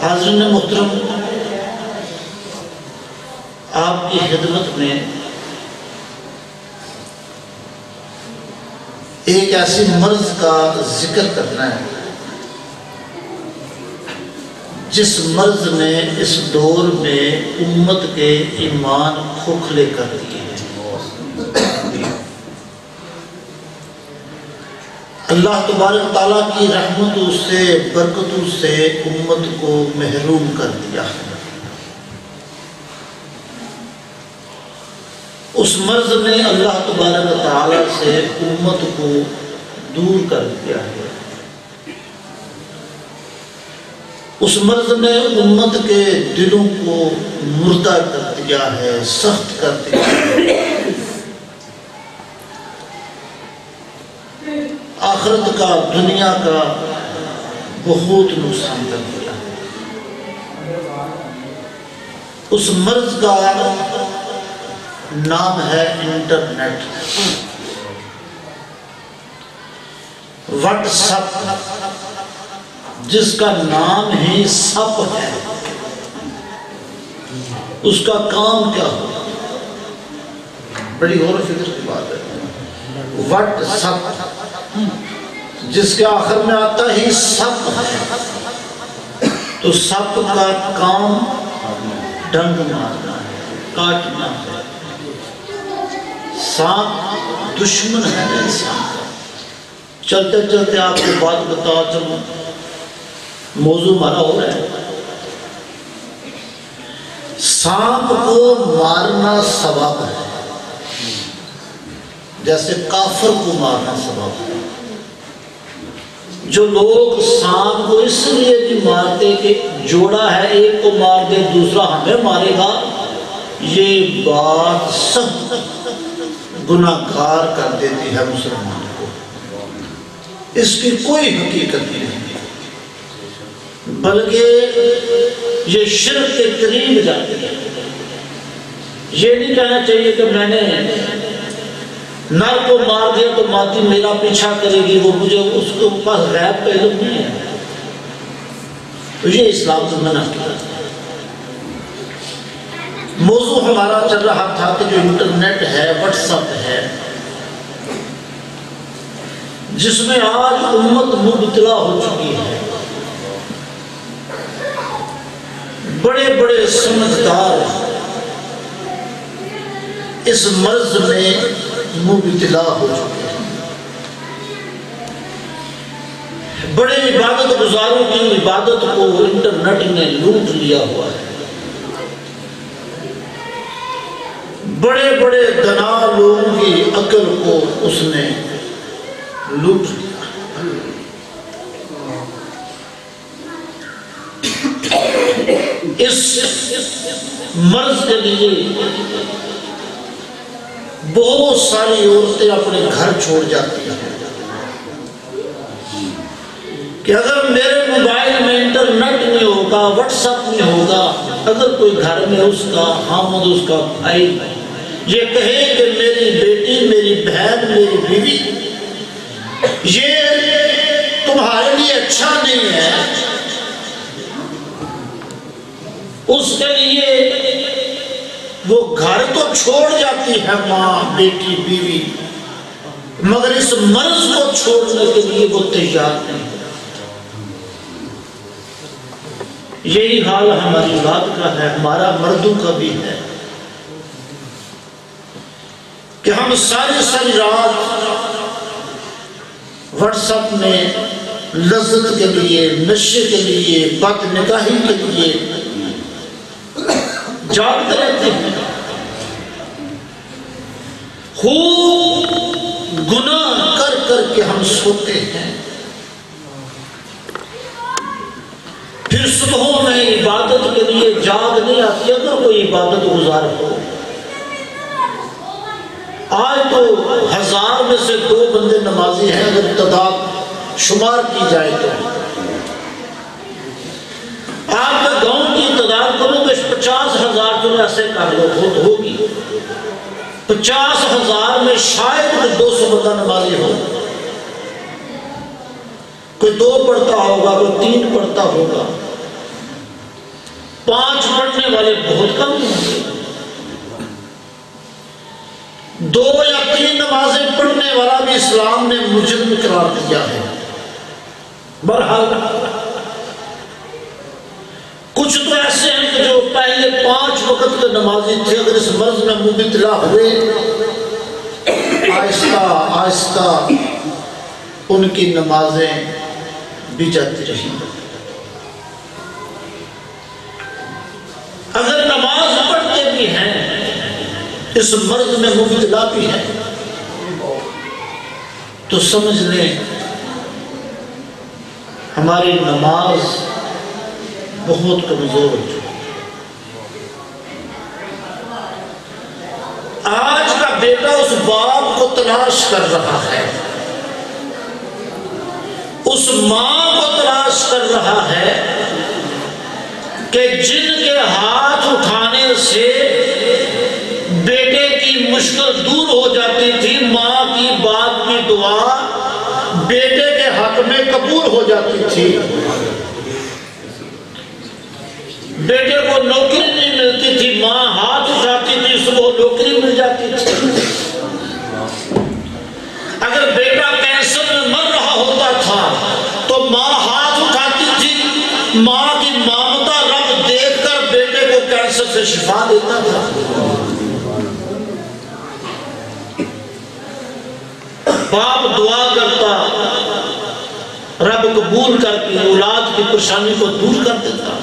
حاضرین محترم، آپ کی خدمت میں ایک ایسی مرض کا ذکر کرنا ہے جس مرض نے اس دور میں امت کے ایمان کھوکھلے کر دیے ہیں۔ اللہ تبارک تعالیٰ کی رحمتوں سے، برکتوں سے امت کو محروم کر دیا ہے۔ اس مرض نے اللہ تبارک تعالیٰ سے امت کو دور کر دیا ہے۔ اس مرض نے امت کے دلوں کو مردہ کر دیا ہے، سخت کر دیا ہے، آخرت کا، دنیا کا بہت نقصان کر دیا ہے۔ اس مرض کا نام ہے انٹرنیٹ، واٹس ایپ، جس کا نام ہی سپ ہے۔ اس کا کام کیا ہو؟ بڑی غور و فکر کی بات ہے۔ واٹس ایپ، جس کے آخر میں آتا ہی سپ ہے، تو سپ کا کام ڈنگ مارنا ہے، کاٹنا ہے۔ سانپ دشمن ہے انسان کا۔ چلتے چلتے آپ کو بات بتا چلوں، موضوع ہمارا ہو رہا ہے، سانپ کو مارنا ثواب ہے، جیسے کافر کو مارنا ثواب ہے۔ جو لوگ سانپ کو اس لیے بھی مارتے کہ جوڑا ہے، ایک کو مار دے دوسرا ہمیں مارے گا، یہ بات سخت گناہگار کر دیتی ہے مسلمان کو۔ اس کی کوئی حقیقت نہیں، بلکہ یہ شرک کے قریب جاتی ہے۔ یہ نہیں کہنا چاہیے کہ میں نے نر کو مار دیا تو مادی میرا پیچھا کرے گی، وہ مجھے، اس کے پاس غیب کا علم نہیں ہے، تو یہ اسلام سے منع کیا۔ موضوع ہمارا چل رہا تھا کہ جو انٹرنیٹ ہے، واٹس ایپ ہے، جس میں آج امت مبتلا ہو چکی ہے۔ بڑے بڑے سمجھدار اس مرض میں مبتلا ہو چکے ہیں۔ بڑے عبادت گزاروں کی عبادت کو انٹرنیٹ نے لوٹ لیا ہوا ہے۔ بڑے بڑے دنا لوگوں کی عقل کو اس نے لوٹ لیا۔ اس مرض کے لیے بہت ساری عورتیں اپنے گھر چھوڑ جاتی ہیں کہ اگر میرے موبائل میں انٹرنیٹ نہیں ہوگا، واٹس ایپ نہیں ہوگا، اگر کوئی گھر میں اس کا خامد، اس کا بھائی یہ کہے کہ میری بیٹی، میری بہن، میری بیوی یہ تمہارے لیے اچھا نہیں ہے، اس کے لیے وہ گھر تو چھوڑ جاتی ہے ماں، بیٹی، بیوی، مگر اس مرض کو چھوڑنے کے لیے وہ تیار نہیں۔ یہی حال ہماری رات کا ہے، ہمارا مردوں کا بھی ہے کہ ہم ساری رات واٹس ایپ میں لذت کے لیے، نشے کے لیے، بد نگاہی کے لیے جاگتے رہتے ہیں، خوب گناہ کر کر کے ہم سوتے ہیں، پھر صبحوں میں عبادت کے لیے جاگ نہیں آتی۔ اگر کوئی عبادت گزار ہو، آج تو 1000 میں سے 2 بندے نمازی ہیں، اگر تعداد شمار کی جائے تو آپ کے گاؤں کی تعداد کرو تو 50,000 تو ایسے کر لو ہوگی، 50,000 میں شاید 200 بندہ نمازی ہو، کوئی 2 پڑھتا ہوگا، کوئی 3 پڑھتا ہوگا، 5 پڑھنے والے بہت کم ہوں گے، 2 یا 3 نمازیں پڑھنے والا بھی اسلام نے مجرم قرار دیا ہے۔ بہرحال کچھ تو ایسے ہیں کہ جو پہلے 5 وقت کے نمازی تھے، اگر اس مرض میں مبتلا ہوئے آہستہ آہستہ ان کی نمازیں بھی جاتی رہی۔ اگر نماز پڑھتے بھی ہیں، اس مرض میں مبتلا بھی ہیں، تو سمجھ لیں ہماری نماز بہت کمزور ہو چکی۔ آج کا بیٹا اس باپ کو تلاش کر رہا ہے، اس ماں کو تلاش کر رہا ہے کہ جن کے ہاتھ اٹھانے سے بیٹے کی مشکل دور ہو جاتی تھی، ماں کی باپ کی دعا بیٹے کے حق میں قبول ہو جاتی تھی۔ بیٹے کو نوکری نہیں ملتی تھی، ماں ہاتھ اٹھاتی تھی، اس کو نوکری مل جاتی تھی۔ اگر بیٹا کینسر میں مر رہا ہوتا تھا تو ماں ہاتھ اٹھاتی تھی، ماں کی ممتا رب دیکھ کر بیٹے کو کینسر سے شفا دیتا تھا۔ باپ دعا کرتا، رب قبول کر کے اولاد کی پریشانی کو دور کر دیتا۔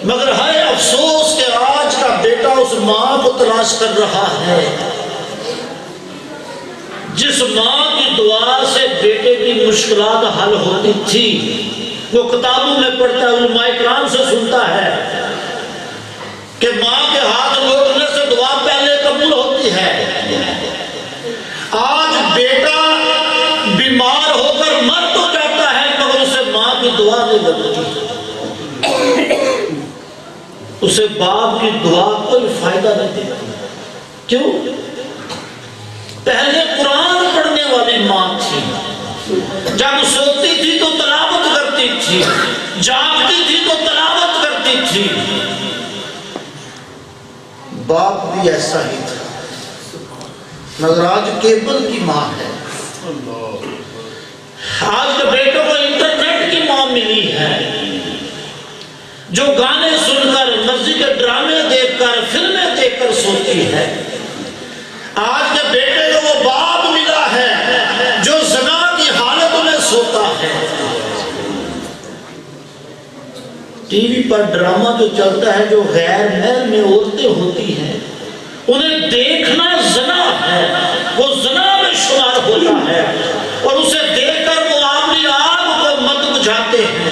مگر ہے افسوس کہ آج کا بیٹا اس ماں کو تلاش کر رہا ہے جس ماں کی دعا سے بیٹے کی مشکلات حل ہوتی تھی۔ وہ کتابوں میں پڑھتا ہے، علماء کرام سے سنتا ہے کہ ماں کے ہاتھ لوٹنے سے دعا پہلے قبول ہوتی ہے۔ آج بیٹا بیمار ہو کر مر تو جاتا ہے مگر اسے ماں کی دعا نہیں لگتی، اسے باپ کی دعا کوئی فائدہ نہیں دیتی۔ کیوں؟ پہلے قرآن پڑھنے والی ماں تھی، جب سوتی تھی تو تلاوت کرتی تھی، جاگتی تھی تو تلاوت کرتی تھی۔ باپ بھی ایسا ہی تھا، مگر آج کیبل کی ماں ہے، آج کے بیٹوں کو انٹرنیٹ کی ماں ملی ہے، جو گانے سن کر، مرضی کے ڈرامے دیکھ کر، فلمیں دیکھ کر سوتی ہے۔ آج کے بیٹے کو وہ باپ ملا ہے جو زنا کی حالت میں سوتا ہے۔ ٹی وی پر ڈرامہ جو چلتا ہے، جو غیر محل میں عورتیں ہوتی ہیں، انہیں دیکھنا زنا ہے، وہ زنا میں شمار ہوتا ہے، اور اسے دیکھ کر وہ اپنی آگ کو مت بجھاتے ہیں۔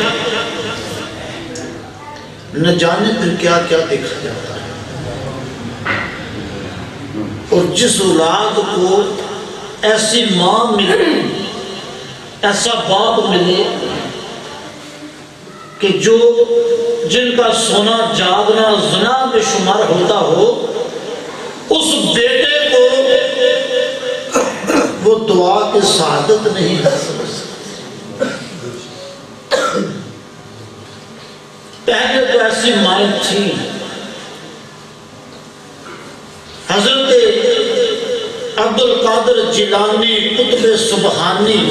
نہ جانے پھر کیا کیا دیکھا جاتا ہے۔ اور جس اولاد کو ایسی ماں ملے، ایسا باپ ملے کہ جن کا سونا جاگنا زنا میں شمار ہوتا ہو، اس بیٹے کو وہ دعا کی سعادت نہیں حاصل ہو سکتی۔ پہلے تو ایسی مائیں تھی، حضرت عبد القادر جیلانی قطب سبحانی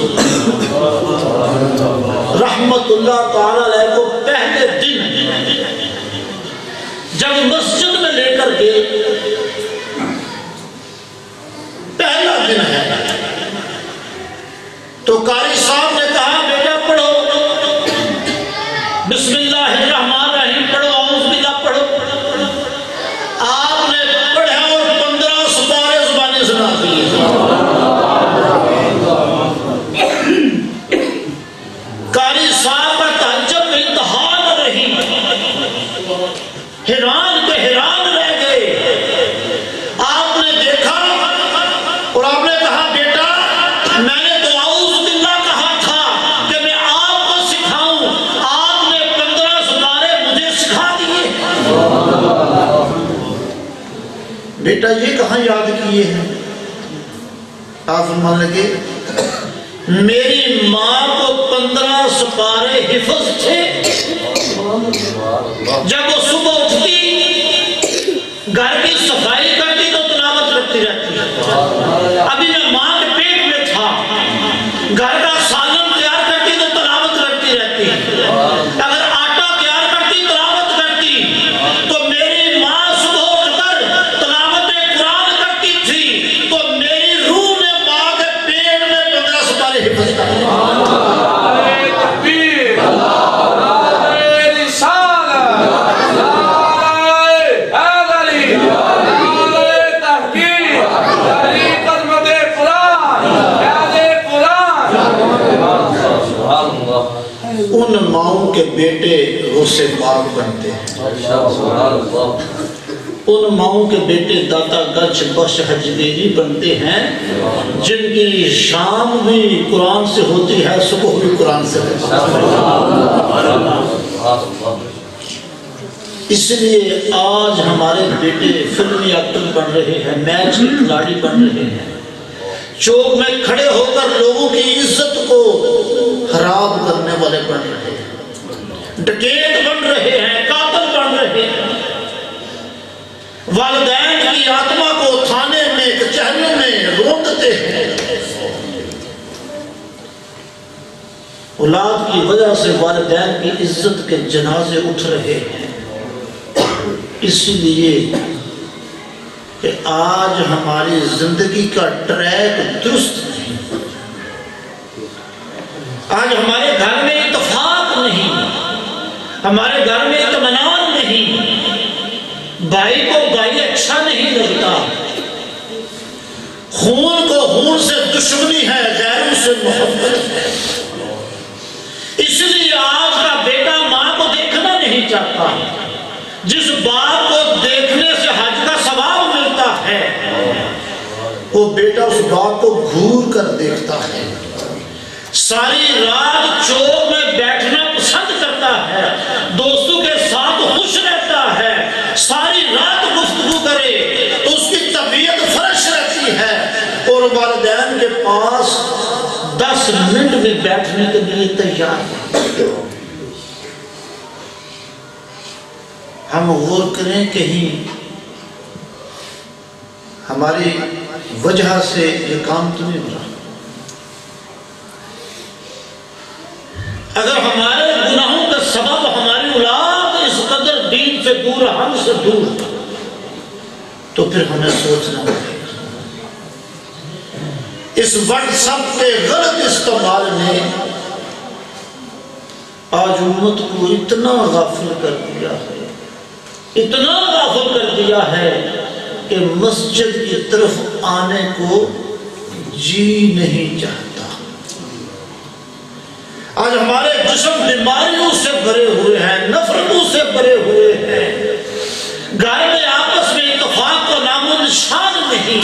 رحمت اللہ تعالی علیہ کو پہلے دن جب مسجد میں لے کر گئے، پہلا دن ہے، تو قاری صاحب نے کہا بیٹا پڑھو، بسم اللہ الرحمن الرحیم پڑھو، اعوذ باللہ پڑھو۔ آپ نے پڑھا اور 15 سپارے زبانی سنا دیے۔ قاری صاحب کا تعجب میں انتہا نہ رہی، حیران کے حیران رہ گئے۔ آپ نے دیکھا اور آپ نے کہا بیٹا میں نے تو اعوذ باللہ کہا تھا کہ میں آپ کو سکھاؤں، آپ نے 15 سپارے مجھے سکھا دیے۔ بیٹا یہ کہاں یاد کیے ہیں؟ آپ فرمان لگے میری ماں کو 15 سپارے حفظ تھے، جب وہ صبح اٹھتی گھر کی صفائی کرتی تو تلاوت کرتی رہتی. ابھی میں ماں کے پیٹ میں تھا, گھر کا سالن تیار کرتی تو تلاوت کرتی رہتی. اگر آٹا تیار کرتی تلاوت کرتی. تو میری ماں صبح اٹھ کر تلاوت قرآن کرتی تھی تو میری روح نے ماں کے پیٹ میں 15 سپارے حفظ کر. ان ماؤں کے بیٹے غوث پاک بنتے ہیں. ان ماؤں کے بیٹے داتا گچھ بخش حجویری بنتے ہیں جن کی شام بھی قرآن سے ہوتی ہے, صبح بھی قرآن سے ہوتی ہے. اس لیے آج ہمارے بیٹے فلمی ایکٹر بن رہے ہیں, میچ کے کھلاڑی بن رہے ہیں, چوک میں کھڑے ہو کر لوگوں کی عزت کو خراب کرنے والے بن رہے ہیں, ڈکیت بن رہے ہیں, قاتل بن رہے ہیں. والدین کی آتما کو تھانے میں کچہریوں میں روندتے ہیں. اولاد کی وجہ سے والدین کی عزت کے جنازے اٹھ رہے ہیں. اس لیے کہ آج ہماری زندگی کا ٹریک درست نہیں. آج ہمارے گھر میں اتفاق نہیں, ہمارے گھر میں اطمینان نہیں. بھائی کو بھائی اچھا نہیں لگتا, خون کو خون سے دشمنی ہے, غیروں سے محبت ہے. اس لیے آج کا بیٹا ماں کو دیکھنا نہیں چاہتا. جس باپ کو دیکھنے سے حج کا ثواب ملتا ہے وہ بیٹا اس باپ کو گھور کر دیکھتا ہے. ساری رات چوک میں بیٹھنا پسند کرتا ہے, دوستوں کے ساتھ خوش رہتا ہے, ساری رات گفتگو کرے تو اس کی طبیعت فرش رہتی ہے, اور والدین کے پاس 10 منٹ میں بیٹھنے کے لیے تیار ہے. ہم غور کریں کہیں ہماری وجہ سے یہ کام تو نہیں ہو رہا. اگر ہمارے گناہوں کا سبب ہماری اولاد اس قدر دین سے دور, ہم سے دور, تو پھر ہمیں سوچنا پڑے گا. اس واٹس ایپ کے غلط استعمال نے آج امت کو اتنا غافل کر دیا ہے, اتنا غافل کر دیا ہے کہ مسجد کی طرف آنے کو جی نہیں چاہتا. آج ہمارے جسم بیماریوں سے بھرے ہوئے ہیں, نفرتوں سے بھرے ہوئے ہیں. گھر میں آپس میں اتفاق کا نام و نشان نہیں.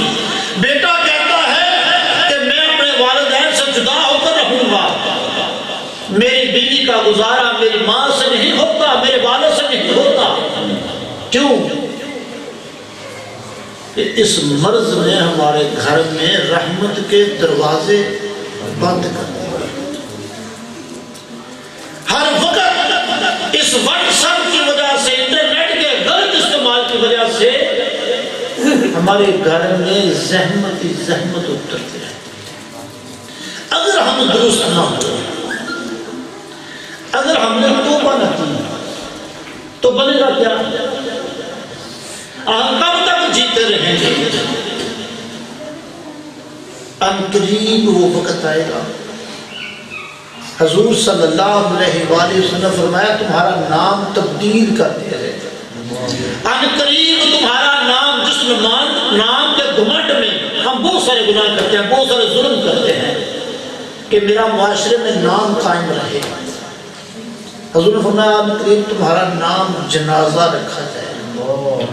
بیٹا کہتا ہے کہ میں اپنے والدین سے جدا ہو کر رہوں گا, میری بیوی کا گزارا میری ماں سے نہیں ہوتا, میرے والد سے نہیں ہوتا. کیوں؟ اس مرض نے ہمارے گھر میں رحمت کے دروازے بند کر دیے. ہر وقت اس واٹس ایپ کی وجہ سے, انٹرنیٹ کے غلط استعمال کی وجہ سے ہمارے گھر میں زحمت ہی زحمت اترتی ہے. اگر ہم درست نہ ہو, اگر ہم نے توبہ نہ کی تو بنے گا کیا؟ ہم کب تک جیتے رہیں گے؟ ان قریب وہ وقت آئے گا. حضور صلی اللہ علیہ وآلہ وسلم فرمایا تمہارا نام تبدیل کر دیا جائے گا. ان قریب تمہارا نام, جس میں نام کے گھمنڈ میں ہم بہت سارے گناہ کرتے ہیں, بہت سارے ظلم کرتے ہیں کہ میرا معاشرے میں نام قائم رہے. حضور نے فرمایا ان قریب تمہارا نام جنازہ رکھا جائے گا.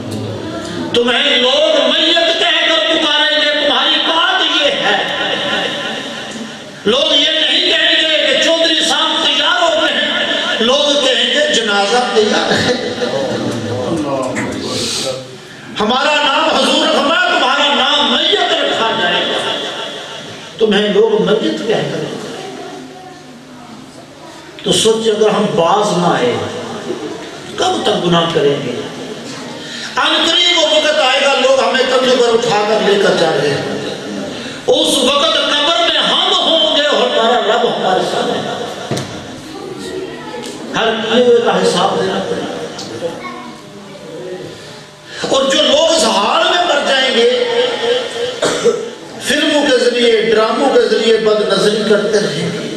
تمہیں لوگ میت کہہ کر پکاریں گے. تمہاری بات یہ ہے, لوگ یہ نہیں کہیں گے کہ چودھری صاحب تیار ہو گئے ہیں, لوگ کہیں گے جنازہ تیار ہے. ہمارا نام, حضور نے فرمایا تمہارا نام میت رکھا جائے گا. تمہیں لوگ میت کہہ کر, تو سوچ اگر ہم باز نہ آئے, کب تک گناہ کریں گے؟ ان قریب وہ وقت آئے گا لوگ ہمیں کندھوں پر اٹھا کر لے کر جا رہے ہیں، اس وقت قبر میں ہم ہوں گے اور ہمارا رب ہمارے سامنے ہر کیے ہوئے کا حساب دینا پڑے گا۔ اور جو لوگ اس حال میں مر جائیں گے، فلموں کے ذریعے، ڈراموں کے ذریعے بد نظری کرتے رہیں گے،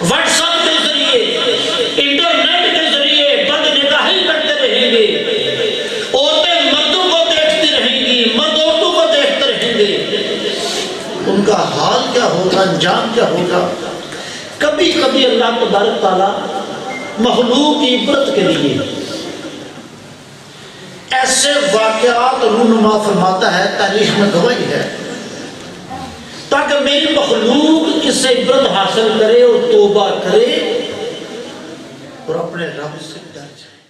واٹس ایپ کے ذریعے، انٹرنیٹ کے ذریعے بد نگاہی کرتے رہیں گے، عورتیں مردوں کو دیکھتی رہیں گی، مرد عورتوں کو دیکھتے رہیں گے، ان کا حال کیا ہوگا، انجام کیا ہوگا؟ کبھی کبھی اللہ تبارک تعالیٰ مخلوق کی عبرت کے لیے ایسے واقعات رونما فرماتا ہے، تاریخ میں گواہی ہے، تاکہ میری مخلوق اس سے عبرت حاصل کرے اور توبہ کرے اور اپنے رب سے ڈر جائے۔